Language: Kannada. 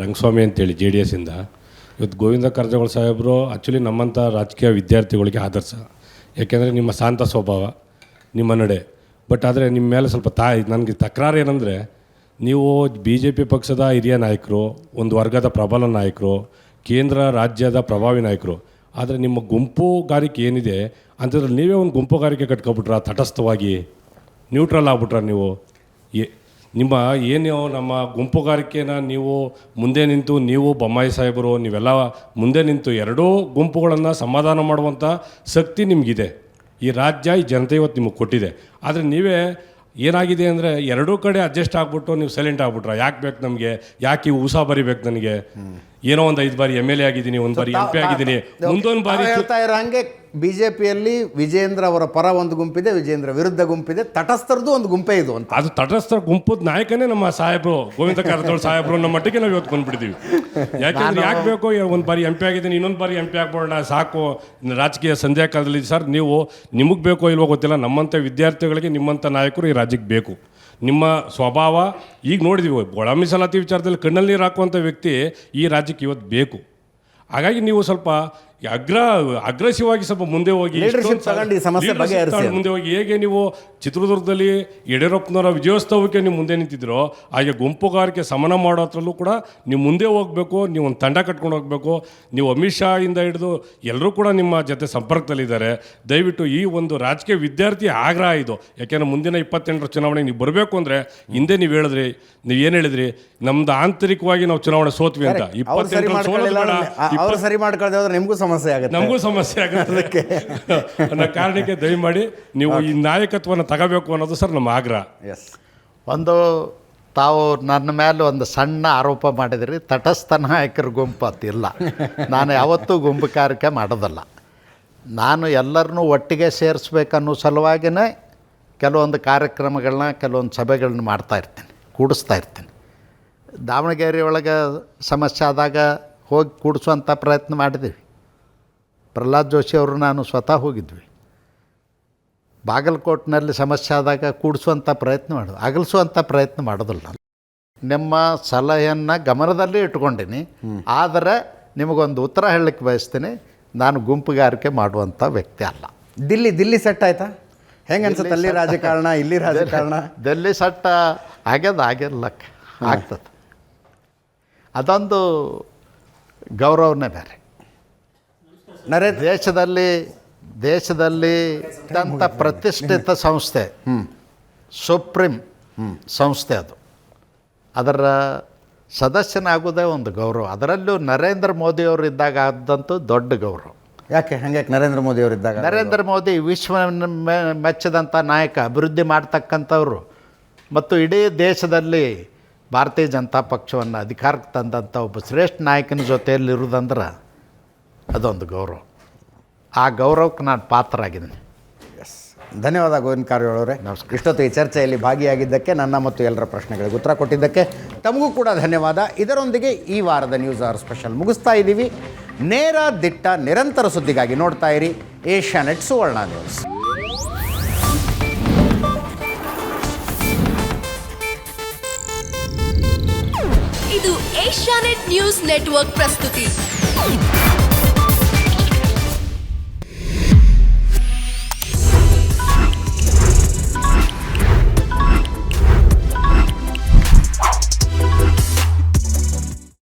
ರಂಗಸ್ವಾಮಿ ಅಂತೇಳಿ JDS ಇಂದ ಇವತ್ತು ಗೋವಿಂದ ಕಾರಜೋಳ ಸಾಹೇಬರು ಆ್ಯಕ್ಚುಲಿ ನಮ್ಮಂಥ ರಾಜಕೀಯ ವಿದ್ಯಾರ್ಥಿಗಳಿಗೆ ಆದರ್ಶ. ಯಾಕೆಂದರೆ ನಿಮ್ಮ ಶಾಂತ ಸ್ವಭಾವ, ನಿಮ್ಮ ನಡೆ. ಬಟ್ ಆದರೆ ನಿಮ್ಮ ಮೇಲೆ ಸ್ವಲ್ಪ ನನಗೆ ತಕರಾರು ಏನಂದರೆ, ನೀವು BJP ಪಕ್ಷದ ಹಿರಿಯ ನಾಯಕರು, ಒಂದು ವರ್ಗದ ಪ್ರಬಲ ನಾಯಕರು, ಕೇಂದ್ರ ರಾಜ್ಯದ ಪ್ರಭಾವಿ ನಾಯಕರು. ಆದರೆ ನಿಮ್ಮ ಗುಂಪುಗಾರಿಕೆ ಏನಿದೆ ಅಂಥದ್ರಲ್ಲಿ ನೀವೇ ಒಂದು ಗುಂಪುಗಾರಿಕೆ ಕಟ್ಕೊಬಿಟ್ರ, ತಟಸ್ಥವಾಗಿ ನ್ಯೂಟ್ರಲ್ ಆಗ್ಬಿಟ್ರ ನೀವು. ನಿಮ್ಮ ಏನು ನಮ್ಮ ಗುಂಪುಗಾರಿಕೆನ ನೀವು ಮುಂದೆ ನಿಂತು, ನೀವು ಬೊಮ್ಮಾಯಿ ಸಾಹೇಬರು ನೀವೆಲ್ಲ ಮುಂದೆ ನಿಂತು ಎರಡೂ ಗುಂಪುಗಳನ್ನು ಸಮಾಧಾನ ಮಾಡುವಂಥ ಶಕ್ತಿ ನಿಮಗಿದೆ. ಈ ರಾಜ್ಯ, ಈ ಜನತೆ ಇವತ್ತು ನಿಮಗೆ ಕೊಟ್ಟಿದೆ. ಆದರೆ ನೀವೇ ಏನಾಗಿದೆ ಅಂದರೆ ಎರಡೂ ಕಡೆ ಅಡ್ಜಸ್ಟ್ ಆಗಿಬಿಟ್ಟು ನೀವು ಸೈಲೆಂಟ್ ಆಗ್ಬಿಟ್ರ. ಯಾಕೆ ಬೇಕು ನಮಗೆ, ಯಾಕೆ ಈ ಉಸಾ ಬರಿಬೇಕು ನನಗೆ? ಏನೋ ಒಂದು 5 ಬಾರಿ MLA ಆಗಿದ್ದೀನಿ, ಒಂದು ಬಾರಿ MP ಆಗಿದ್ದೀನಿ, ಮುಂದೊಂದು ಬಾರಿ ಹೇಳ್ತಾ ಇರೋ ಹಂಗೆ BJPಯಲ್ಲಿ ವಿಜೇಂದ್ರ ಅವರ ಪರ ಒಂದು ಗುಂಪಿದೆ, ವಿಜೇಂದ್ರ ವಿರುದ್ಧ ಗುಂಪಿದೆ, ತಟಸ್ಥರದ್ದು ಒಂದು ಗುಂಪೇ ಇದು ಅಂತ. ಅದು ತಟಸ್ಥರ ಗುಂಪದ ನಾಯಕನೇ ನಮ್ಮ ಸಾಹೇಬರು, ಗೋವಿಂದ ಕಾರಜೋಳ ಸಾಹೇಬರು. ನಮ್ಮ ಮಟ್ಟಿಗೆ ನಾವು ಇವತ್ತು ಬಂದುಬಿಡ್ತೀವಿ. ಯಾಕೆಂದ್ರೆ ಯಾಕೆ ಬೇಕು, ಒಂದು ಬಾರಿ MP ಆಗಿದ್ದೀನಿ, ಇನ್ನೊಂದು ಬಾರಿ MP ಆಗ್ಬೋಣ, ಸಾಕು ರಾಜಕೀಯ ಸಂಧ್ಯಾ ಕಾಲದಲ್ಲಿ. ಸರ್, ನೀವು ನಿಮಗೆ ಬೇಕೋ ಇಲ್ವೋ ಗೊತ್ತಿಲ್ಲ, ನಮ್ಮಂಥ ವಿದ್ಯಾರ್ಥಿಗಳಿಗೆ ನಿಮ್ಮಂಥ ನಾಯಕರು ಈ ರಾಜ್ಯಕ್ಕೆ ಬೇಕು. ನಿಮ್ಮ ಸ್ವಭಾವ ಈಗ ನೋಡಿದ್ದೀವಿ, ಒಳ ಮೀಸಲಾತಿ ವಿಚಾರದಲ್ಲಿ ಕಣ್ಣಲ್ಲಿ ನೀರು ಹಾಕುವಂಥ ವ್ಯಕ್ತಿ ಈ ರಾಜ್ಯಕ್ಕೆ ಇವತ್ತು ಬೇಕು. ಹಾಗಾಗಿ ನೀವು ಸ್ವಲ್ಪ ಅಗ್ರೆಸಿವ್ ಆಗಿ ಸ್ವಲ್ಪ ಮುಂದೆ ಹೋಗಿ ಮುಂದೆ ಹೋಗಿ. ಹೇಗೆ ನೀವು ಚಿತ್ರದುರ್ಗದಲ್ಲಿ ಯಡಿಯೂರಪ್ಪನವರ ವಿಜಯೋತ್ಸವಕ್ಕೆ ನೀವು ಮುಂದೆ ನಿಂತಿದ್ದೀರೋ, ಹಾಗೆ ಗುಂಪುಗಾರಿಕೆ ಸಮನ ಮಾಡೋದ್ರಲ್ಲೂ ಕೂಡ ನೀವು ಮುಂದೆ ಹೋಗಬೇಕು. ನೀವು ಒಂದು ತಂಡ ಕಟ್ಕೊಂಡು ಹೋಗಬೇಕು. ನೀವು ಅಮಿತ್ ಶಾ ಇಂದ ಹಿಡಿದು ಎಲ್ಲರೂ ಕೂಡ ನಿಮ್ಮ ಜೊತೆ ಸಂಪರ್ಕದಲ್ಲಿದ್ದಾರೆ. ದಯವಿಟ್ಟು ಈ ಒಂದು ರಾಜಕೀಯ ವಿದ್ಯಾರ್ಥಿ ಆಗ್ರಹ ಇದು. ಯಾಕೆಂದರೆ ಮುಂದಿನ 28ರ ಚುನಾವಣೆಗೆ ನೀವು ಬರಬೇಕು ಅಂದರೆ, ಹಿಂದೆ ನೀವು ಹೇಳಿದ್ರಿ, ನೀವು ಏನು ಹೇಳಿದ್ರಿ, ನಮ್ದು ಆಂತರಿಕವಾಗಿ ನಾವು ಚುನಾವಣೆ ಸೋತ್ವಿ ಅಂತ. 28 ಸರಿ ಮಾಡ್ಕೊಳ್ಳದೆ ಹೋದ್ರೆ ನಿಮಗೂ ಸಮಸ್ಯೆ ಆಗುತ್ತೆ, ನಮಗೂ ಸಮಸ್ಯೆ ಆಗುತ್ತೆ. ಅನ್ನೋ ಕಾರಣಕ್ಕೆ ದಯಮಾಡಿ ನೀವು ಈ ನಾಯಕತ್ವವನ್ನು ತಗೋಬೇಕು ಅನ್ನೋದು ಸರ್ ನಮ್ಮ ಆಗ್ರಹ. ಒಂದು ತಾವು ನನ್ನ ಮೇಲೆ ಒಂದು ಸಣ್ಣ ಆರೋಪ ಮಾಡಿದ್ರಿ, ತಟಸ್ಥ ನಾಯಕರ ಗುಂಪು ಅಂತಿಲ್ಲ. ನಾನು ಯಾವತ್ತೂ ಗುಂಪುಗಾರಿಕೆ ಮಾಡೋದಲ್ಲ. ನಾನು ಎಲ್ಲರನ್ನೂ ಒಟ್ಟಿಗೆ ಸೇರಿಸ್ಬೇಕನ್ನೋ ಸಲುವಾಗಿಯೇ ಕೆಲವೊಂದು ಕಾರ್ಯಕ್ರಮಗಳನ್ನ, ಕೆಲವೊಂದು ಸಭೆಗಳನ್ನ ಮಾಡ್ತಾಯಿರ್ತೀನಿ, ಕೂಡಿಸ್ತಾ ಇರ್ತೀನಿ. ದಾವಣಗೆರೆ ಒಳಗೆ ಸಮಸ್ಯೆ ಆದಾಗ ಹೋಗಿ ಕೂಡಿಸುವಂಥ ಪ್ರಯತ್ನ ಮಾಡಿದ್ದೀವಿ. ಪ್ರಹ್ಲಾದ್ ಜೋಶಿ ಅವರು ನಾನು ಸ್ವತಃ ಹೋಗಿದ್ವಿ. ಬಾಗಲಕೋಟಿನಲ್ಲಿ ಸಮಸ್ಯೆ ಆದಾಗ ಕೂಡಿಸುವಂಥ ಪ್ರಯತ್ನ ಮಾಡೋದು, ಅಗಲಿಸುವಂಥ ಪ್ರಯತ್ನ ಮಾಡೋದಿಲ್ಲ. ನಿಮ್ಮ ಸಲಹೆಯನ್ನು ಗಮನದಲ್ಲಿ ಇಟ್ಕೊಂಡಿನಿ. ಆದರೆ ನಿಮಗೊಂದು ಉತ್ತರ ಹೇಳಲಿಕ್ಕೆ ಬಯಸ್ತೀನಿ, ನಾನು ಗುಂಪುಗಾರಿಕೆ ಮಾಡುವಂಥ ವ್ಯಕ್ತಿ ಅಲ್ಲ. ದಿಲ್ಲಿ ಸೆಟ್ ಆಯ್ತಾ? ಹೆಂಗೆ ಅನ್ಸುತ್ತೆ ಅಲ್ಲಿ ರಾಜಕಾರಣ, ಇಲ್ಲಿ ರಾಜಕಾರಣ? ದಿಲ್ಲಿ ಸೆಟ್ ಆಗಿರ್ಲಕ್ಕ ಆಗ್ತದೆ. ಅದೊಂದು ಗೌರವನೇ ಬೇರೆ. ದೇಶದಲ್ಲಿ ಅತ್ಯಂತ ಪ್ರತಿಷ್ಠಿತ ಸಂಸ್ಥೆ ಸುಪ್ರೀಂ ಸಂಸ್ಥೆ ಅದು. ಅದರ ಸದಸ್ಯನಾಗೋದೇ ಒಂದು ಗೌರವ. ಅದರಲ್ಲೂ ನರೇಂದ್ರ ಮೋದಿಯವರು ಇದ್ದಾಗ ಆದಂತೂ ದೊಡ್ಡ ಗೌರವ. ಯಾಕೆ ನರೇಂದ್ರ ಮೋದಿಯವರು ಇದ್ದಾಗ? ನರೇಂದ್ರ ಮೋದಿ ವಿಶ್ವ ಮೆಚ್ಚಿದಂಥ ನಾಯಕ, ಅಭಿವೃದ್ಧಿ ಮಾಡ್ತಕ್ಕಂಥವ್ರು, ಮತ್ತು ಇಡೀ ದೇಶದಲ್ಲಿ ಭಾರತೀಯ ಜನತಾ ಪಕ್ಷವನ್ನು ಅಧಿಕಾರಕ್ಕೆ ತಂದಂಥ ಒಬ್ಬ ಶ್ರೇಷ್ಠ ನಾಯಕನ ಜೊತೆಯಲ್ಲಿರುವುದಂದ್ರೆ ಅದೊಂದು ಗೌರವ. ಆ ಗೌರವಕ್ಕೆ ನಾನು ಪಾತ್ರರಾಗಿದ್ದೀನಿ. ಧನ್ಯವಾದ ಗೋವಿಂದ ಕಾರಜೋಳ ಅವರೇ. ಇಷ್ಟೊತ್ತು ಈ ಚರ್ಚೆಯಲ್ಲಿ ಭಾಗಿಯಾಗಿದ್ದಕ್ಕೆ, ನನ್ನ ಮತ್ತು ಎಲ್ಲರ ಪ್ರಶ್ನೆಗಳಿಗೆ ಉತ್ತರ ಕೊಟ್ಟಿದ್ದಕ್ಕೆ ತಮಗೂ ಕೂಡ ಧನ್ಯವಾದ. ಇದರೊಂದಿಗೆ ಈ ವಾರದ ನ್ಯೂಸ್ ಅವರ್ ಸ್ಪೆಷಲ್ ಮುಗಿಸ್ತಾ ಇದ್ದೀವಿ. ನೇರ ದಿಟ್ಟ ನಿರಂತರ ಸುದ್ದಿಗಾಗಿ ನೋಡ್ತಾ ಇರಿ ಏಷ್ಯಾನೆಟ್ ಸುವರ್ಣ ನ್ಯೂಸ್. ಇದು ಏಷ್ಯಾನೆಟ್ ನ್ಯೂಸ್ ನೆಟ್ವರ್ಕ್ ಪ್ರಸ್ತುತಿ.